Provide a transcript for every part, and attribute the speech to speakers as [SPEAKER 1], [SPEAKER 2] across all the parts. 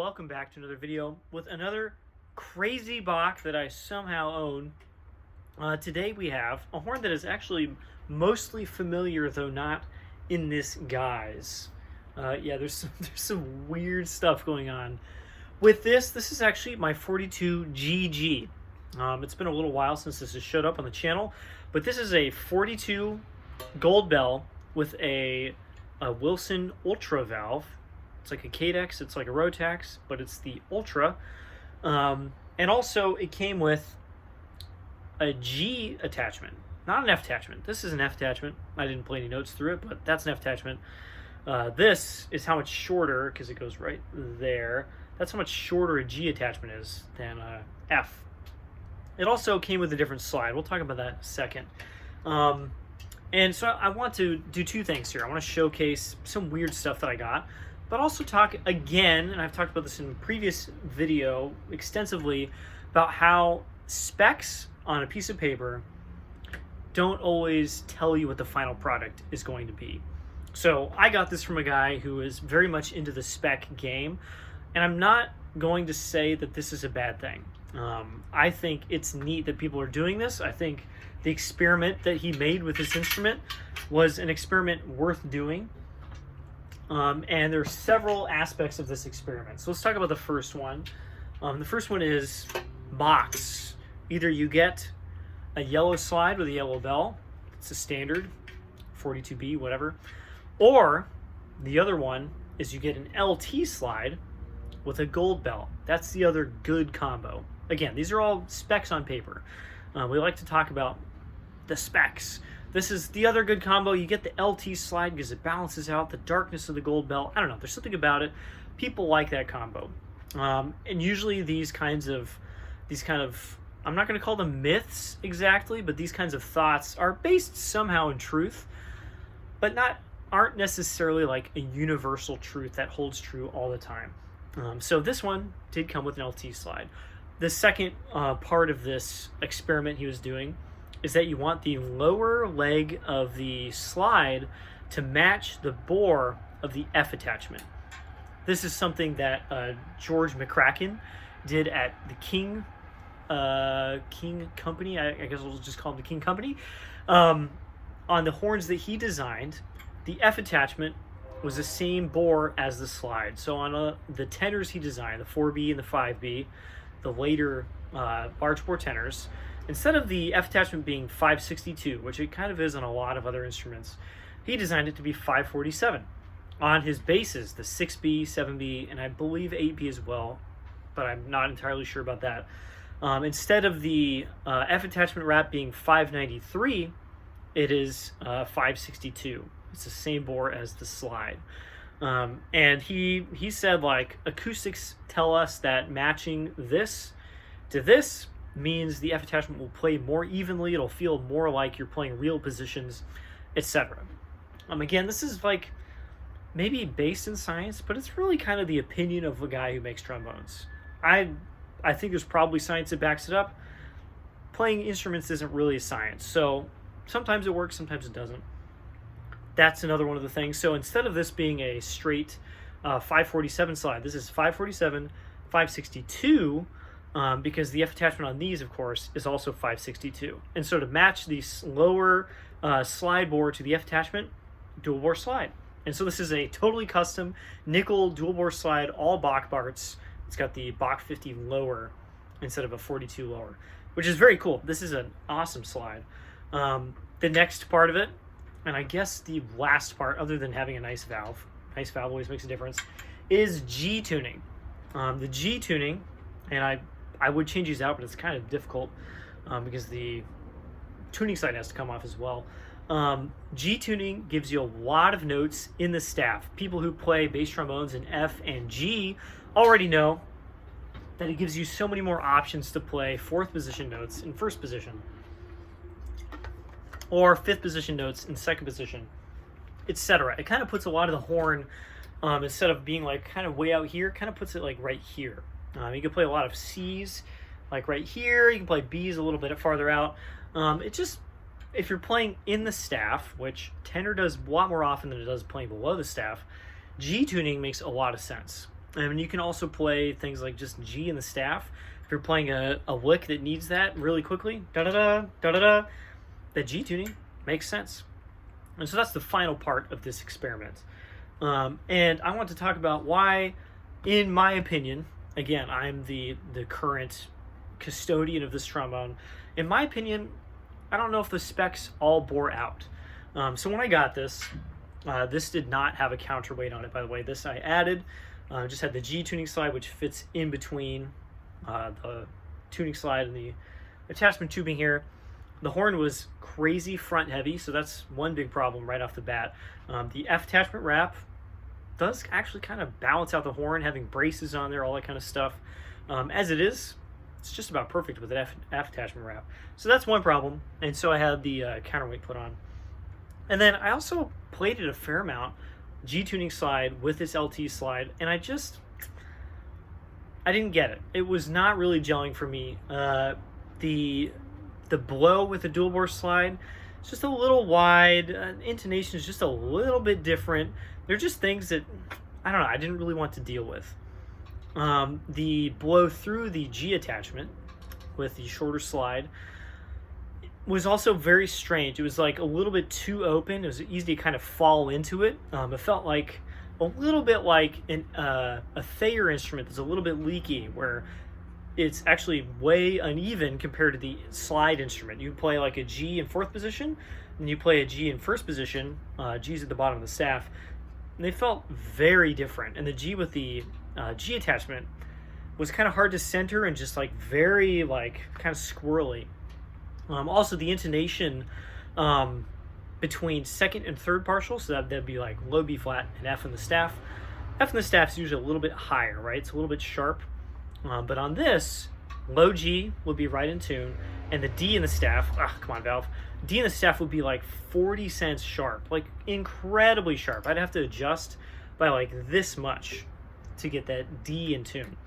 [SPEAKER 1] welcome back to another video with another crazy Bach that I somehow own. Today we have a horn that is actually mostly familiar, though not in this guise. Yeah, there's some weird stuff going on with this. This is actually my 42 GG. It's been a little while since this has showed up on the channel, but this is a 42 gold bell with a Wilson Ultra valve. It's like a Cadex, it's like a Rotax, but it's the Ultra. And also it came with a G attachment, not an F attachment. This is an F attachment. I didn't play any notes through it, but that's an F attachment. This is how much shorter, because it goes right there. That's how much shorter a G attachment is than F. It also came with a different slide. We'll talk about that in a second. And so I want to do two things here. I want to showcase some weird stuff that I got, but also talk again, and I've talked about this in a previous video extensively, about how specs on a piece of paper don't always tell you what the final product is going to be. So I got this from a guy who is very much into the spec game, and I'm not going to say that this is a bad thing. I think it's neat that people are doing this. I think the experiment that he made with this instrument was an experiment worth doing. And there's several aspects of this experiment. So let's talk about the first one. The first one is box. Either you get a yellow slide with a yellow bell, it's a standard, 42B, whatever. Or the other one is you get an LT slide with a gold bell. That's the other good combo. Again, these are all specs on paper. We like to talk about the specs. This is the other good combo. You get the LT slide because it balances out the darkness of the gold bell. I don't know, there's something about it. People like that combo. And usually these kind of, I'm not going to call them myths exactly, but these kinds of thoughts are based somehow in truth, but aren't necessarily like a universal truth that holds true all the time. So this one did come with an LT slide. The second part of this experiment he was doing is that you want the lower leg of the slide to match the bore of the F attachment. This is something that George McCracken did at the King Company. I guess we'll just call him the King Company. On the horns that he designed, the F attachment was the same bore as the slide. So on the tenors he designed, the 4B and the 5B, the later large bore tenors, instead of the F attachment being 562, which it kind of is on a lot of other instruments, he designed it to be 547. On his basses, the 6B, 7B, and I believe 8B as well, but I'm not entirely sure about that. Instead of the F attachment wrap being 593, it is 562. It's the same bore as the slide. And he said, like, acoustics tell us that matching this to this means the F attachment will play more evenly, it'll feel more like you're playing real positions, etc. Again, this is like maybe based in science, but it's really kind of the opinion of a guy who makes trombones. I think there's probably science that backs it up. Playing instruments isn't really a science, so sometimes it works, sometimes it doesn't. That's another one of the things. So instead of this being a straight 547 slide, this is 547, 562, because the F attachment on these, of course, is also 562. And so to match the lower slide bore to the F attachment, dual bore slide. And so this is a totally custom nickel dual bore slide, all Bach parts. It's got the Bach 50 lower instead of a 42 lower, which is very cool. This is an awesome slide. The next part of it, and I guess the last part, other than having a nice valve always makes a difference, is G tuning. The G tuning, and I would change these out, but it's kind of difficult because the tuning side has to come off as well. G tuning gives you a lot of notes in the staff. People who play bass trombones in F and G already know that it gives you so many more options to play fourth position notes in first position, or fifth position notes in second position, etc. It kind of puts a lot of the horn, instead of being like kind of way out here, kind of puts it like right here. You can play a lot of C's like right here. You can play B's a little bit farther out. If you're playing in the staff, which tenor does a lot more often than it does playing below the staff, G tuning makes a lot of sense. And you can also play things like just G in the staff. If you're playing a lick that needs that really quickly, da-da-da, da-da-da, that G tuning makes sense. And so that's the final part of this experiment. And I want to talk about why, in my opinion, again, I'm the current custodian of this trombone. In my opinion, I don't know if the specs all bore out. So when I got this, this did not have a counterweight on it, by the way. This I added, just had the G tuning slide, which fits in between the tuning slide and the attachment tubing here. The horn was crazy front heavy, so that's one big problem right off the bat. The F attachment wrap does actually kind of balance out the horn, having braces on there, all that kind of stuff. As it is, it's just about perfect with an F attachment wrap. So that's one problem, and so I had the counterweight put on. And then I also played it a fair amount, G tuning slide with this LT slide, and I didn't get it. It was not really gelling for me. The blow with the dual bore slide, it's just a little wide. Intonation is just a little bit different. They're just things that, I don't know, I didn't really want to deal with. The blow through the G attachment with the shorter slide was also very strange. It was like a little bit too open. It was easy to kind of fall into it. It felt like a little bit like a Thayer instrument that's a little bit leaky, where it's actually way uneven compared to the slide instrument. You play like a G in fourth position, and you play a G in first position. G's at the bottom of the staff. And they felt very different. And the G with the G attachment was kind of hard to center and just like very like kind of squirrely. Also, the intonation between second and third partial, so that'd be like low B flat and F in the staff. F in the staff is usually a little bit higher, right? It's a little bit sharp. But on this, low G would be right in tune, and the D in the staff, come on, Valve. D in the staff would be like 40 cents sharp, like incredibly sharp. I'd have to adjust by like this much to get that D in tune.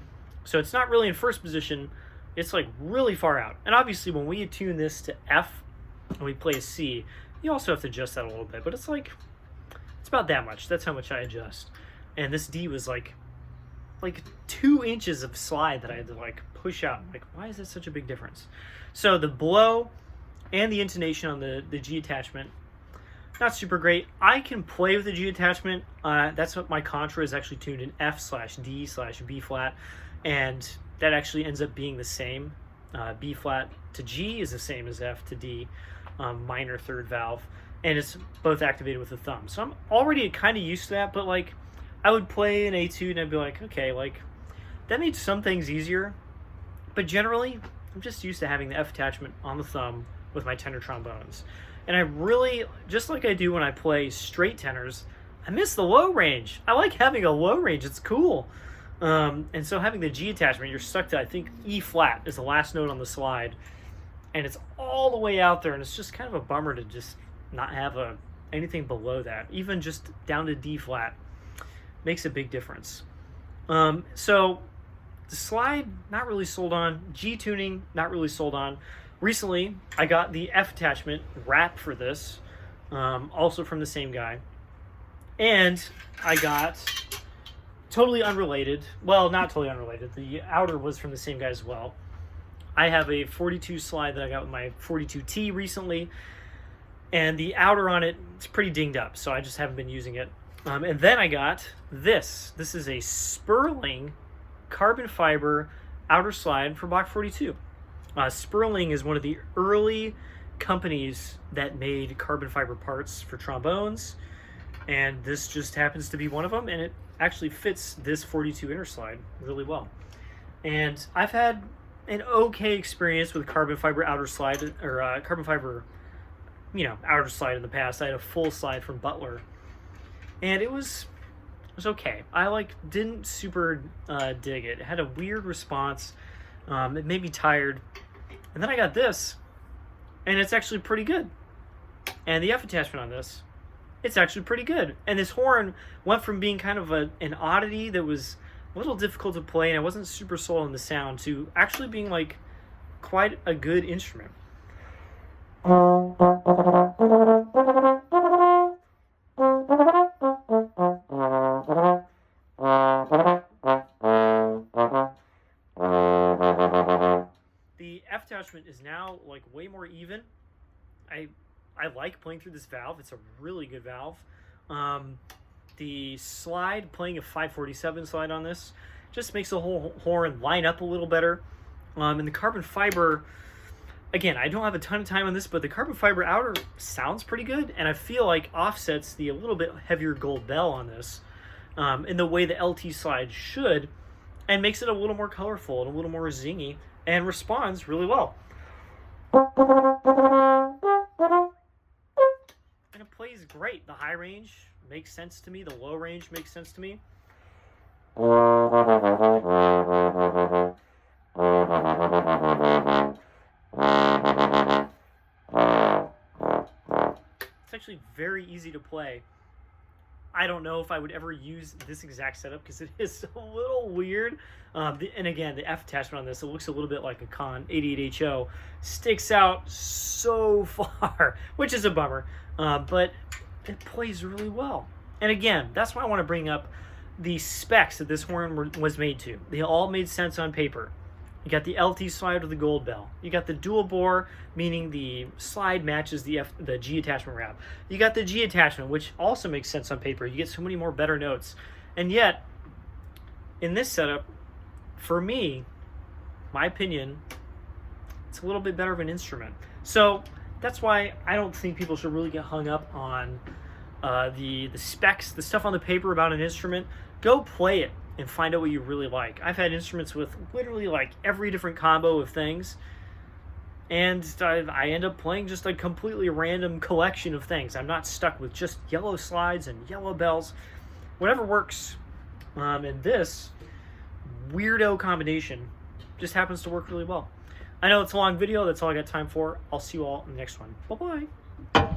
[SPEAKER 1] So it's not really in first position, it's like really far out. And obviously when we attune this to F and we play a C, you also have to adjust that a little bit, but it's about that much. That's how much I adjust. And this D was like 2 inches of slide that I had to like push out. Like, why is that such a big difference? So the blow and the intonation on the G attachment, not super great. I can play with the G attachment. That's what my contra is actually tuned in F/D/B flat, and that actually ends up being the same. B flat to G is the same as F to D, minor third valve, and it's both activated with the thumb. So I'm already kind of used to that, but like I would play an etude and I'd be like, okay, like that made some things easier, but generally I'm just used to having the F attachment on the thumb with my tenor trombones. And I really, just like I do when I play straight tenors, I miss the low range. I like having a low range, it's cool. And so having the G attachment, you're stuck to, I think, E flat is the last note on the slide, and it's all the way out there, and it's just kind of a bummer to just not have anything below that. Even just down to D flat makes a big difference. So the slide, not really sold on. G tuning, not really sold on. Recently, I got the F attachment wrap for this, also from the same guy. And I got, totally unrelated, well, not totally unrelated, the outer was from the same guy as well. I have a 42 slide that I got with my 42T recently, and the outer on it, it's pretty dinged up, so I just haven't been using it. And then I got this. This is a Sperling carbon fiber outer slide for Bach 42. Sperling is one of the early companies that made carbon fiber parts for trombones, and this just happens to be one of them, and it actually fits this 42 inner slide really well. And I've had an okay experience with carbon fiber outer slide, or carbon fiber, outer slide in the past. I had a full slide from Butler, and it was okay. I didn't super dig it. It had a weird response. It made me tired. And then I got this, and it's actually pretty good. And the F attachment on this, it's actually pretty good. And this horn went from being kind of an oddity that was a little difficult to play, and I wasn't super sold on the sound, to actually being quite a good instrument. The F attachment is now like way more even. I like playing through this valve. It's a really good valve. The slide, playing a 547 slide on this, just makes the whole horn line up a little better. And the carbon fiber, again, I don't have a ton of time on this, but the carbon fiber outer sounds pretty good, and I feel like offsets the a little bit heavier gold bell on this in the way the LT slide should, and makes it a little more colorful and a little more zingy, and responds really well. And it plays great. The high range makes sense to me. The low range makes sense to me. It's actually very easy to play. I don't know if I would ever use this exact setup because it is a little weird. And again, the F attachment on this, it looks a little bit like a Con 88HO. Sticks out so far, which is a bummer. But it plays really well. And again, that's why I want to bring up the specs that this horn was made to. They all made sense on paper. You got the LT slide with the gold bell. You got the dual bore, meaning the slide matches the G attachment wrap. You got the G attachment, which also makes sense on paper. You get so many more better notes. And yet, in this setup, for me, my opinion, it's a little bit better of an instrument. So that's why I don't think people should really get hung up on the specs, the stuff on the paper about an instrument. Go play it and find out what you really like. I've had instruments with literally like every different combo of things, and I end up playing just a completely random collection of things. I'm not stuck with just yellow slides and yellow bells. Whatever works. And this weirdo combination just happens to work really well. I know it's a long video. That's all I got time for. I'll see you all in the next one. Bye-bye.